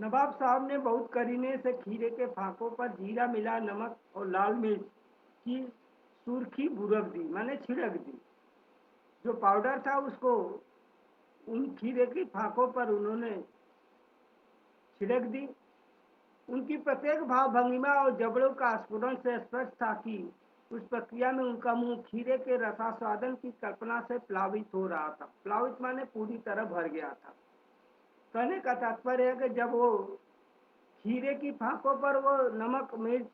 नवाब साहब ने बहुत करीने से खीरे के फांकों पर जीरा मिला नमक और लाल मिर्च की सुर्खी बुरक दी, माने छिड़क दी। जो पाउडर था उसको उन खीरे की फांकों पर उन्होंने छिड़क दी। उनकी प्रत्येक भाव भंगिमा और जबड़ों का स्फुटन से स्पष्ट था कि उस प्रक्रिया में उनका मुंह खीरे के रसास्वादन की कल्पना से प्लावित हो रहा था। प्लावित माने पूरी तरह भर गया था। कहने का तात्पर्य है कि जब वो खीरे की फांकों पर वो नमक मिर्च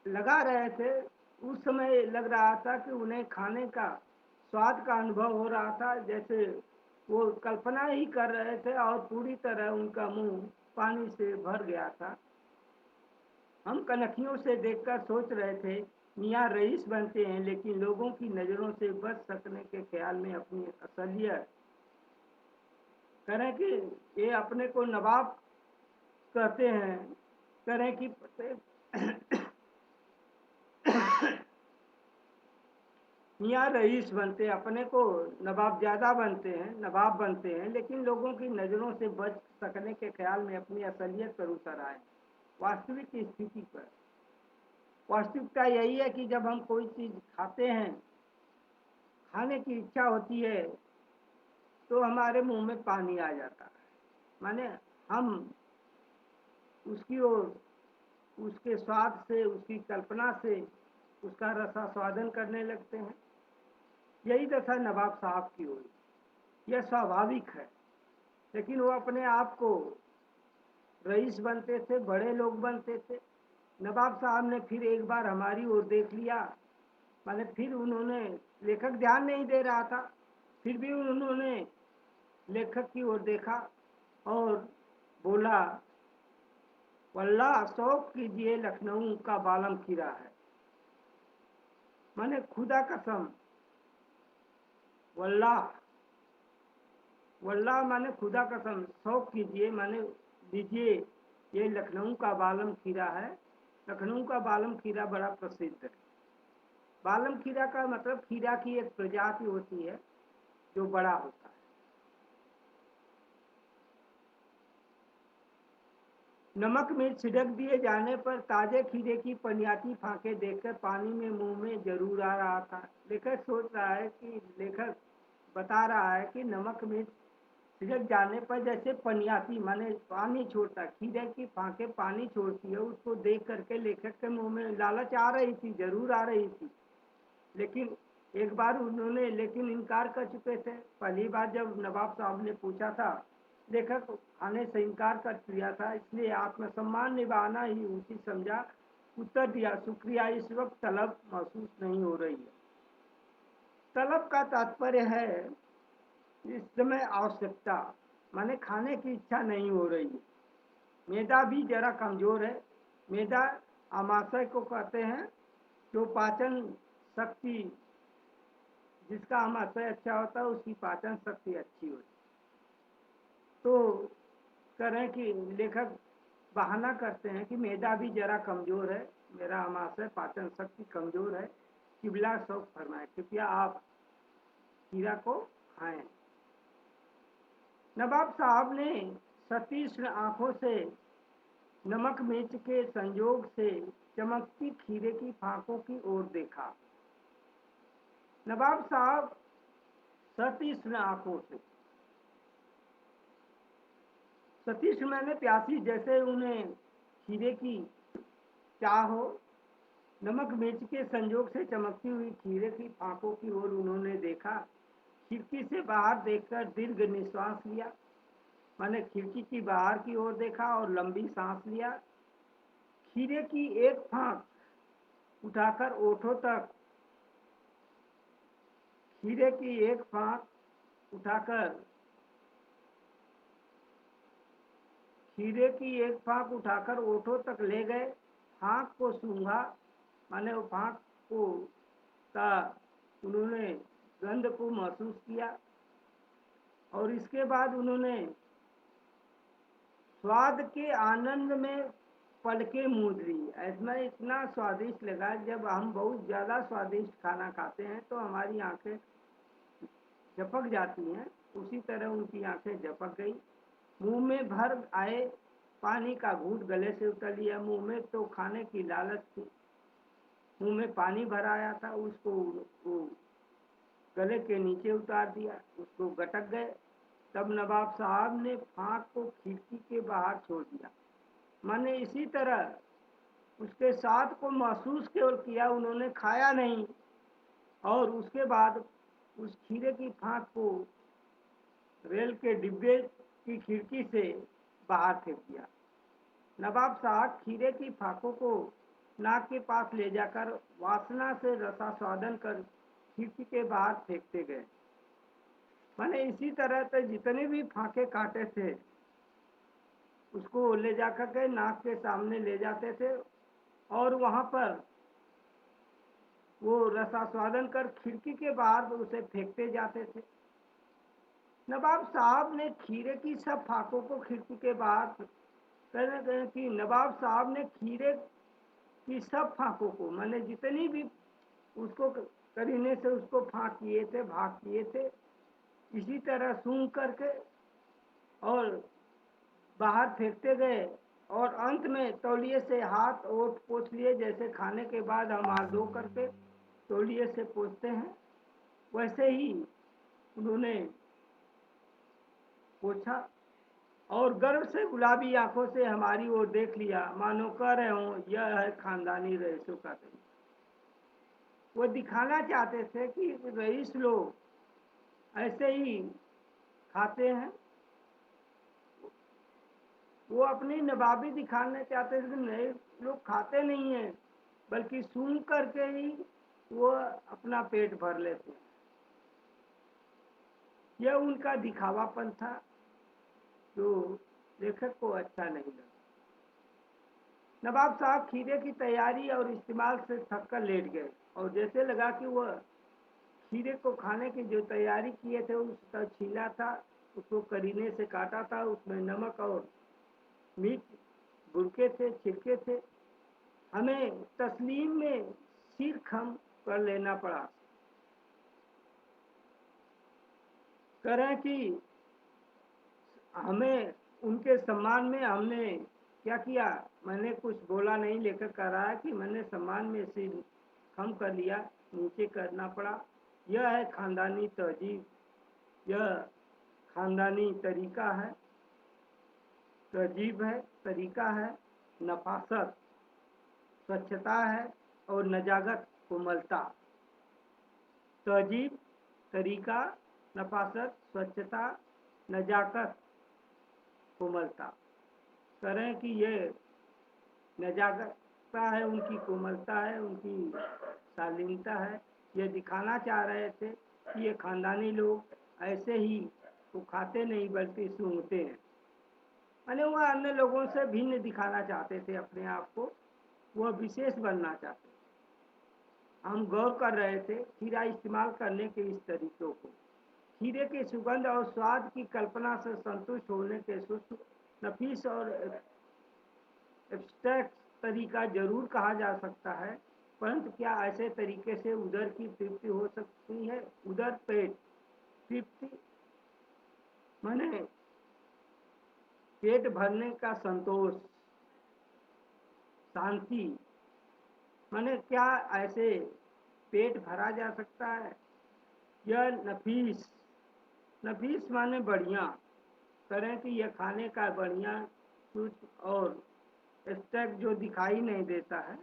लगा रहे थे, उस समय लग रहा था कि उन्हें खाने का स्वाद का अनुभव हो रहा था, जैसे वो कल्पना ही कर रहे थे और पूरी तरह उनका मुंह पानी से भर गया था। हम कनखियों से देखकर सोच रहे थे, मियाँ रईस बनते हैं लेकिन लोगों की नज़रों से बच सकने के ख्याल में अपनी असलियत करें कि ये अपने को नवाब कहते हैं, करें कि मियाँ रईस बनते हैं, अपने को नवाबजादा बनते हैं, नवाब बनते हैं, लेकिन लोगों की नज़रों से बच सकने के ख्याल में अपनी असलियत पर उतर आए। वास्तविक स्थिति पर वास्तविकता यही है कि जब हम कोई चीज़ खाते हैं, खाने की इच्छा होती है, तो हमारे मुंह में पानी आ जाता है। माने हम उसकी ओर, उसके स्वाद से, उसकी कल्पना से उसका रसास्वादन करने लगते हैं। यही दशा नवाब साहब की हुई। यह स्वाभाविक है, लेकिन वो अपने आप को रईस बनते थे, बड़े लोग बनते थे। नवाब साहब ने फिर एक बार हमारी ओर देख लिया, माने फिर उन्होंने, लेखक ध्यान नहीं दे रहा था, फिर भी उन्होंने लेखक की ओर देखा और बोला, वल्लाह शौक कीजिए, लखनऊ का बालम खीरा है। माने खुदा कसम, वल्लाह, वल्लाह माने खुदा कसम, शौक कीजिए माने लीजिए, ये लखनऊ का बालम खीरा है। लखनऊ का बालम खीरा बड़ा प्रसिद्ध है। बालम खीरा का मतलब खीरा की एक प्रजाति होती है जो बड़ा होता है। नमक मिर्च छिड़क दिए जाने पर ताजे खीरे की पनियाती फांके देखकर पानी में मुंह में जरूर आ रहा था। लेखक सोच रहा है कि लेखक बता रहा है कि नमक मिर्च छिड़क जाने पर जैसे पनियाती माने पानी छोड़ता, खीरे की फांके पानी छोड़ती है, उसको देख करके लेखक के मुंह में लालच आ रही थी, जरूर आ रही थी। लेकिन एक बार उन्होंने लेकिन इनकार कर चुके थे। पहली बार जब नवाब साहब ने पूछा था, लेखक खाने से इनकार कर दिया था, इसलिए आत्मसम्मान निभाना ही उचित समझा। उत्तर दिया, शुक्रिया, इस वक्त तलब महसूस नहीं हो रही है। तलब का तात्पर्य है इस समय आवश्यकता, माने खाने की इच्छा नहीं हो रही है। मैदा भी जरा कमजोर है। मैदा आमाशय को कहते हैं, जो पाचन शक्ति, जिसका आमाशय अच्छा होता है उसकी पाचन शक्ति अच्छी होती है। तो करें कि लेखक बहाना करते हैं कि मैदा भी जरा कमजोर है, मेरा आमाशय पाचन शक्ति कमजोर है, किबला शौक फरमाए, कृपया आप खीरा को खाएं। नवाब साहब ने सतीक्ष्ण आंखों से नमक मिर्च के संयोग से चमकती खीरे की फांकों की ओर देखा। नवाब साहब सतीक्ष्ण आंखों से, सतीक्ष्ण मैंने प्यासी, जैसे उन्हें खीरे की चाह हो। नमक मिर्च के संयोग से चमकती हुई खीरे की फांकों की ओर उन्होंने देखा। खिड़की से बाहर देखकर दीर्घ निश्वास लिया, मैंने खिड़की की बाहर की ओर देखा और लंबी सांस लिया। खीरे की एक फांक उठाकर ओठों तक, खीरे की एक फांक उठाकर, खीरे की एक फांक उठाकर ओठों तक ले गए। फांक को सूंघा, माने वो फांक को का उन्होंने गंध को महसूस किया और इसके बाद उन्होंने स्वाद के आनंद में पलकें मूंद ली। ऐसा इतना स्वादिष्ट लगा, जब हम बहुत ज़्यादा स्वादिष्ट खाना खाते हैं तो हमारी आंखें झपक जाती हैं, उसी तरह उनकी आंखें झपक गई, मुंह में भर आए। पानी का घूंट गले से उतर लिया। मुंह में तो खाने की लालच थी, मुंह में पानी भराया था, उसको वो गले के नीचे उतार दिया, उसको गटक गए। तब नवाब साहब ने फाँक को खिड़की के बाहर छोड़ दिया। मैंने इसी तरह उसके स्वाद को महसूस केवल किया, उन्होंने खाया नहीं। और उसके बाद उस खीरे की फाँक को रेल के डिब्बे की खिड़की से बाहर फेंक दिया। नवाब साहब खीरे की फाँकों को नाक के पास ले जाकर वासना से रसास्वादन कर खिड़की के बाहर फेंकते गए। मैंने इसी तरह से जितने भी फाँके काटे थे उसको ले जाकर के नाक के सामने ले जाते थे और वहाँ पर वो रसास्वादन कर खिड़की के बाहर उसे फेंकते जाते थे। नवाब साहब ने खीरे की सब फाँकों को खिड़की के बाहर कहने कि नवाब साहब ने खीरे की सब फाँकों को, मैंने जितनी भी उसको करीने से उसको फाँक किए थे, भाग किए थे, इसी तरह सूंघ करके और बाहर फेंकते गए। और अंत में तौलिए से हाथ ओठ पोंछ लिए, जैसे खाने के बाद हम हाथ धो करके तौलिए से पोंछते हैं, वैसे ही उन्होंने पोंछा और गर्व से गुलाबी आंखों से हमारी ओर देख लिया, मानो कह रहे हों यह है खानदानी रईसों का तरीका। वो दिखाना चाहते थे कि रईस लोग ऐसे ही खाते हैं। वो अपनी नवाबी दिखाना चाहते थे कि नए लोग खाते नहीं हैं, बल्कि सूंघ करके ही वो अपना पेट भर लेते हैं। यह उनका दिखावापन था जो लेखक को अच्छा नहीं लगा। नवाब साहब खीरे की तैयारी और इस्तेमाल से थक कर लेट गए और जैसे लगा कि वह खीरे को खाने की जो तैयारी किए थे उसका छीला था, उसको करीने से काटा था, उसमें नमक और मिर्च बुरके थे, छिड़के थे। हमें तस्लीम में सिर खम कर लेना पड़ा। करें कि हमें उनके सम्मान में हमने क्या किया, मैंने कुछ बोला नहीं। लेकर कह रहा है कि मैंने सम्मान में सिर खम कर लिया, नीचे करना पड़ा। यह है खानदानी तहजीब, यह खानदानी तरीका है, तहजीब है, तरीका है, नफासत, स्वच्छता है और नजाकत, कोमलता। तहजीब, तरीका, नफासत, स्वच्छता, नजाकत, कोमलता। करें कि ये नजाकता है, उनकी कोमलता है, उनकी शालीनता है। ये दिखाना चाह रहे थे कि ये खानदानी लोग ऐसे ही वो खाते नहीं बल्कि सूंघते हैं। माने वह अन्य लोगों से भिन्न दिखाना चाहते थे अपने आप को, वह विशेष बनना चाहते थे। हम गौर कर रहे थे खीरा इस्तेमाल करने के इस तरीकों को। खीरे के सुगंध और स्वाद की कल्पना से संतुष्ट होने के सूक्ष्म, नफीस और एब्स्ट्रैक्ट तरीका जरूर कहा जा सकता है, परंतु क्या ऐसे तरीके से उदर की तृप्ति हो सकती है? उदर पेट तृप्ति माने पेट भरने का संतोष, शांति, माने क्या ऐसे पेट भरा जा सकता है? यह नफीस, नफीस माने बढ़िया, करें कि यह खाने का बढ़िया सूक्ष्म और एब्स्ट्रैक्ट जो दिखाई नहीं देता है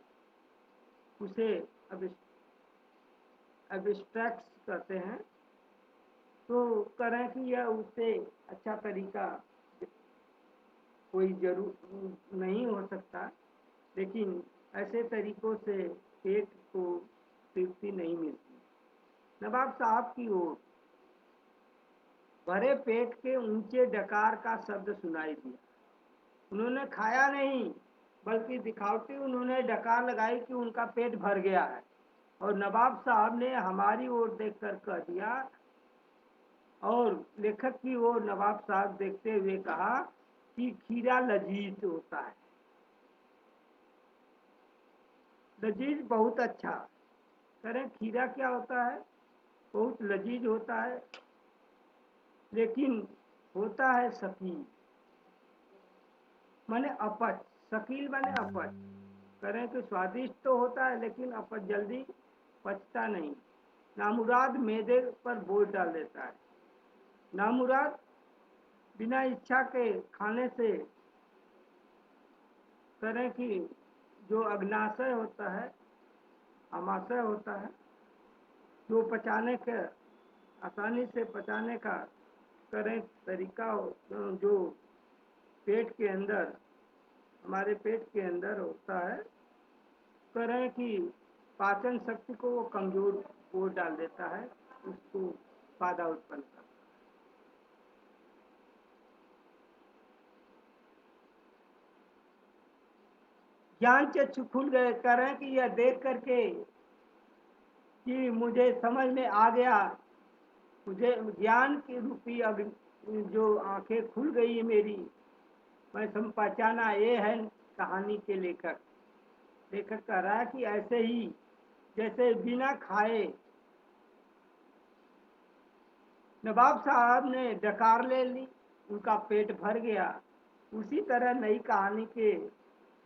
उसे एब्स्ट्रैक्ट कहते हैं। तो करें कि यह उससे अच्छा तरीका कोई जरूर नहीं हो सकता, लेकिन ऐसे तरीकों से पेट को तृप्ति नहीं मिलती। नवाब साहब की ओर भरे पेट के ऊंचे डकार का शब्द सुनाई दिया। उन्होंने खाया नहीं, बल्कि दिखावटी उन्होंने डकार लगाई कि उनका पेट भर गया है। और नवाब साहब ने हमारी ओर देखकर कह दिया, और लेखक की ओर नवाब साहब देखते हुए कहा कि खीरा लजीज होता है। लजीज बहुत अच्छा, करें खीरा क्या होता है? बहुत लजीज होता है, लेकिन होता है सफ़ीद। माने अपच, शकील माने अपच। करें तो स्वादिष्ट तो होता है लेकिन अपच जल्दी पचता नहीं। नामुराद मैदे पर बोझ डाल देता है। नामुराद बिना इच्छा के खाने से करें कि जो अग्नाशय होता है, आमाशय होता है, जो पचाने के आसानी से पचाने का करें तरीका जो पेट के अंदर, हमारे पेट के अंदर होता है, करें कि पाचन शक्ति को वो कमजोर वो डाल देता है, उसको बाधा उत्पन्न करता है। ज्ञान चक्षु खुल गए, करें कि यह देख करके कि मुझे समझ में आ गया, मुझे ज्ञान की रूपी जो आंखें खुल गई मेरी, मैं पहचाना ये है कहानी के लेखक। लेखक कह रहा है कि ऐसे ही जैसे बिना खाए नवाब साहब ने डकार ले ली, उनका पेट भर गया, उसी तरह नई कहानी के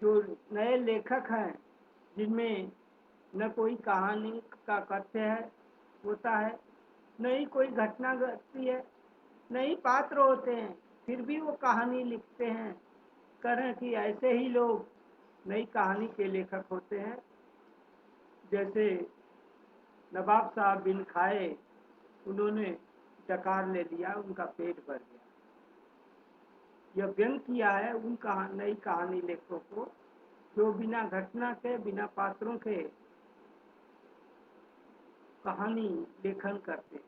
जो नए लेखक हैं, जिनमें न कोई कहानी का कथ्य है होता है, न ही कोई घटना घटती है, न ही पात्र होते हैं, फिर भी वो कहानी लिखते हैं। करें कि ऐसे ही लोग नई कहानी के लेखक होते हैं। जैसे नवाब साहब बिन खाए उन्होंने डकार ले लिया, उनका पेट भर गया। यह व्यंग किया है उन नई कहानी लेखकों को जो बिना घटना के, बिना पात्रों के कहानी लेखन करते हैं।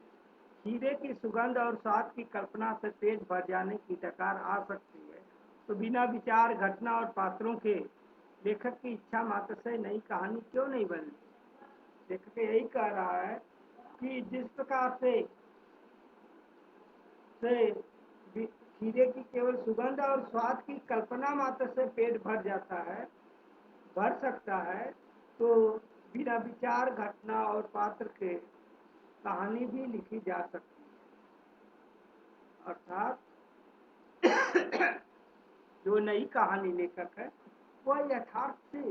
हीरे की सुगंध और स्वाद की कल्पना से पेट भर जाने की डकार आ सकती है, तो बिना विचार, घटना और पात्रों के लेखक की इच्छा मात्र से नई कहानी क्यों नहीं बनी। लेखक यही कह रहा है कि जिस प्रकार से खीरे की केवल सुगंध और स्वाद की कल्पना मात्र से पेट भर जाता है, भर सकता है, तो बिना विचार, घटना और पात्र के कहानी भी लिखी जा सकती है। अर्थात जो नई कहानी लेखक है वह यथार्थ से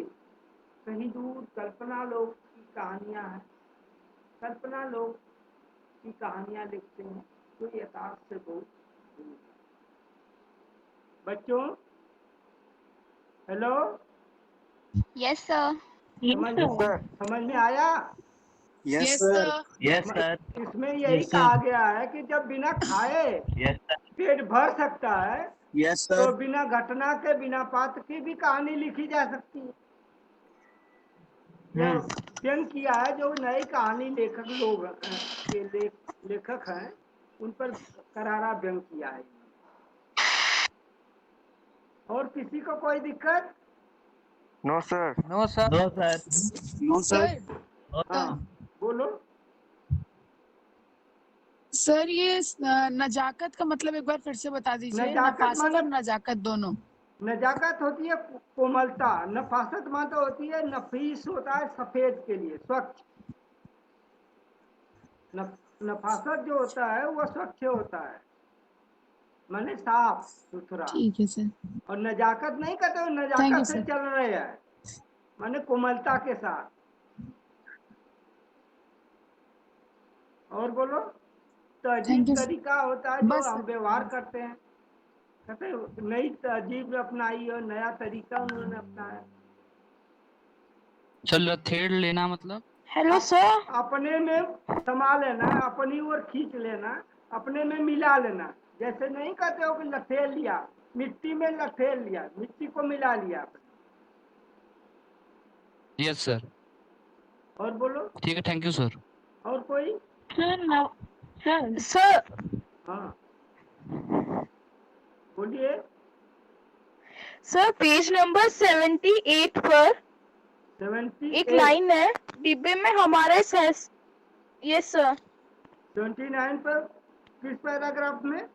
कहीं दूर कल्पना लोग की कहानियां हैं, कल्पना लोग की कहानियां लिखते हैं जो यथार्थ से बहुत दूर है। बच्चों, हेलो, यस सर। समझ में आया? Yes sir. Yes sir. इसमें यही कहा गया है कि जब बिना खाए यस सर। पेट भर सकता है, यस तो सर। बिना घटना के, बिना पात्र की भी कहानी लिखी जा सकती है। यह व्यंग किया है जो नए कहानी लेखक लोग के लेखक हैं, उन पर करारा व्यंग किया है। और किसी को कोई दिक्कत? No sir. No sir. No sir. No sir. हाँ, बोलो। सर ये नजाकत का मतलब एक बार फिर से बता दीजिए। नजाकत नफासत माने, और नजाकत दोनों। नजाकत होती है कोमलता, नफासत माने होती है, नफीस होता है सफेद के लिए, स्वच्छ। नफासत जो होता है वह स्वच्छ होता है, माने साफ सुथरा। ठीक है सर। और नजाकत नहीं कहते हो, थैंक यू नजाकत से सर। चल रहे हैं, माने कोमलता के साथ। और बोलो। तहजीब थैंक यू सर। तरीका होता है जो बस हम सर। व्यवहार करते हैं, कहते हैं नई तहजीब अपनाई और नया तरीका उन्होंने अपनाया। चलो थेड़ लेना मतलब हेलो सर। अपने में समा लेना, अपनी ओर खींच लेना, अपने में मिला लेना। जैसे नहीं कहते हो कि लथेल लिया, मिट्टी में लथेल लिया, मिट्टी को मिला लिया आपने। Yes sir. और बोलो। ठीक है, थैंक यू सर। और कोई? सर सर हाँ, बोलिए। सर पेज नंबर 78 पर एक 78, लाइन है, डिब्बे में हमारे सेस। Yes sir. 79 पर किस पैराग्राफ में?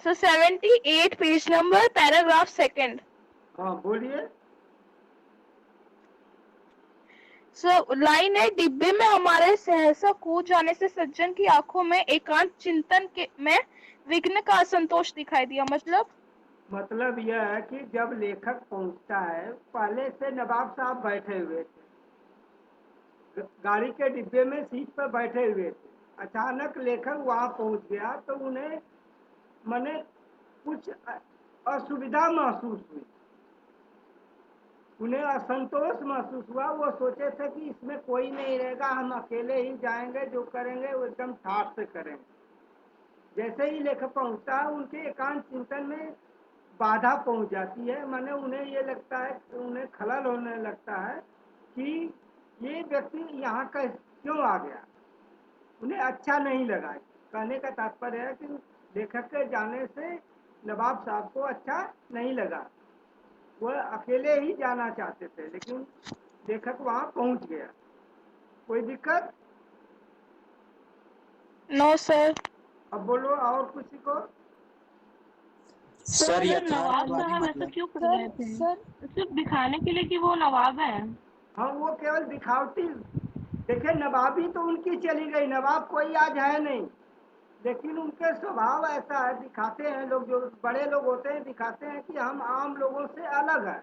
Sir 78 page number paragraph second. हाँ, बोलिए। सर लाइन है, डिब्बे में हमारे सहसा कूद जाने से सज्जन की आंखों में एकांत चिंतन के में विघ्न का असंतोष दिखाई दिया। मतलब मतलब यह है कि जब लेखक पहुंचता है, पहले से नवाब साहब बैठे हुए थे, गाड़ी के डिब्बे में सीट पर बैठे हुए थे। अचानक लेखक वहां पहुंच गया तो उन्हें मने कुछ असुविधा महसूस हुई, उन्हें असंतोष महसूस हुआ। वो सोचे थे कि इसमें कोई नहीं रहेगा, हम अकेले ही जाएंगे, जो करेंगे वो एकदम ठाठ से करेंगे। जैसे ही लेखक पहुंचता है, उनके एकांत चिंतन में बाधा पहुंच जाती है। माने उन्हें ये लगता है, उन्हें खलल होने लगता है कि ये व्यक्ति यहाँ का क्यों आ गया। उन्हें अच्छा नहीं लगा। कहने का तात्पर्य है कि लेखक के जाने से नवाब साहब को अच्छा नहीं लगा। वह अकेले ही जाना चाहते थे, लेकिन लेखक वहां पहुंच गया। कोई दिक्कत? No sir. अब बोलो और किसी को। सर नवाब यथार्थवादी साहब ऐसा मतलब। क्यों कर रहे थे? सिर्फ दिखाने के लिए कि वो नवाब है। हाँ, वो केवल दिखावटी। देखिए, नवाबी तो उनकी चली गई, नवाब कोई आज है नहीं, लेकिन उनके स्वभाव ऐसा है, दिखाते हैं लोग, जो बड़े लोग होते हैं दिखाते हैं कि हम आम लोगों से अलग हैं।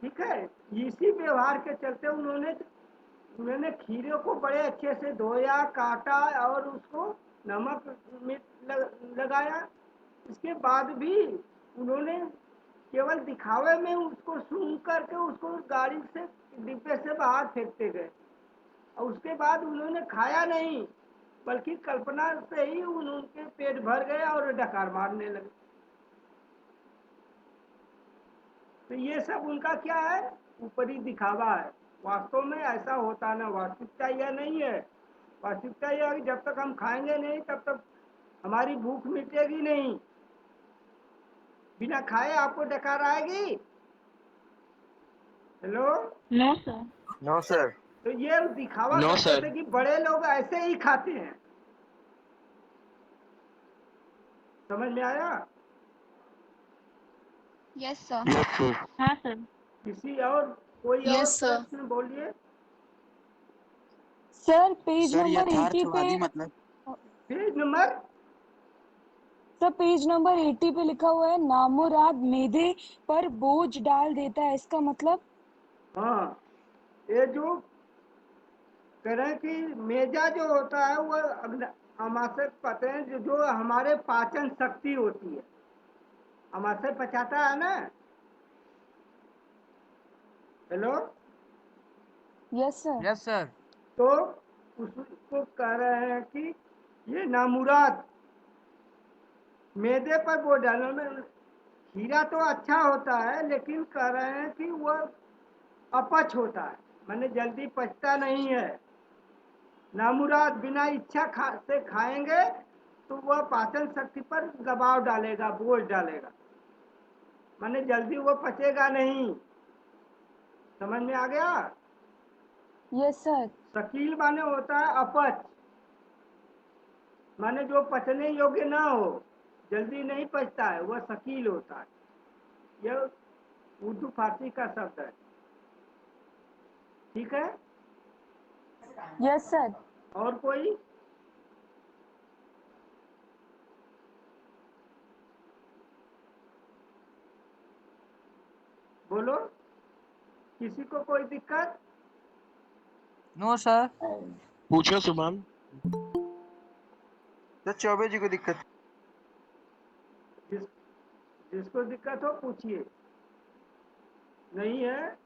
ठीक है, इसी व्यवहार के चलते उन्होंने खीरे को बड़े अच्छे से धोया, काटा और उसको नमक मिर्च लगाया। इसके बाद भी उन्होंने केवल दिखावे में उसको सूंघ करके उसको गाड़ी से डिब्बे से बाहर फेंकते गए, और उसके बाद उन्होंने खाया नहीं, बल्कि कल्पना से ही उनके पेट भर गए और डकार मारने लगे। तो ये सब उनका क्या है? ऊपरी दिखावा है। वास्तव में ऐसा होता ना, वास्तविकता यह नहीं है। वास्तविकता यह है कि जब तक हम खाएंगे नहीं, तब तक हमारी भूख मिटेगी नहीं। बिना खाए आपको डकार आएगी? Hello? No sir. No sir. तो ये दिखावा No, करते sir. थे कि बड़े लोग ऐसे ही खाते हैं। समझ में आया? Yes sir. Yes sir. हाँ सर। किसी और कोई और यस सर। प्रश्न बोलिए। सर पेज नंबर 80 पे मतलब। Page number sir page number 80 पे लिखा हुआ है नामुराद मेधे पर बोझ डाल देता है, इसका मतलब? हाँ, ये जो कह रहे हैं कि मेजा जो होता है वो हमारे पते हैं, जो हमारे पाचन शक्ति होती है, हमारे पचाता है ना। Hello? Yes sir. Yes sir. तो उसको कह रहे हैं कि ये नामुराद मैदे पर वो डालने में, खीरा तो अच्छा होता है, लेकिन कह रहे हैं कि वह अपच होता है, माने जल्दी पचता नहीं है। नामुराद बिना इच्छा से खाएंगे तो वह पाचन शक्ति पर दबाव डालेगा, बोझ डालेगा, माने जल्दी वो पचेगा नहीं। समझ में आ गया? Yes sir. शकील माने होता है अपच, माने जो पचने योग्य ना हो, जल्दी नहीं पचता है, वह शकील होता है। यह उर्दू फारसी का शब्द है। ठीक है? Yes sir. और कोई? बोलो, किसी को कोई दिक्कत? No sir. पूछो शुभम। तो चौबे जी को दिक्कत। जिसको दिक्कत हो पूछिए। नहीं है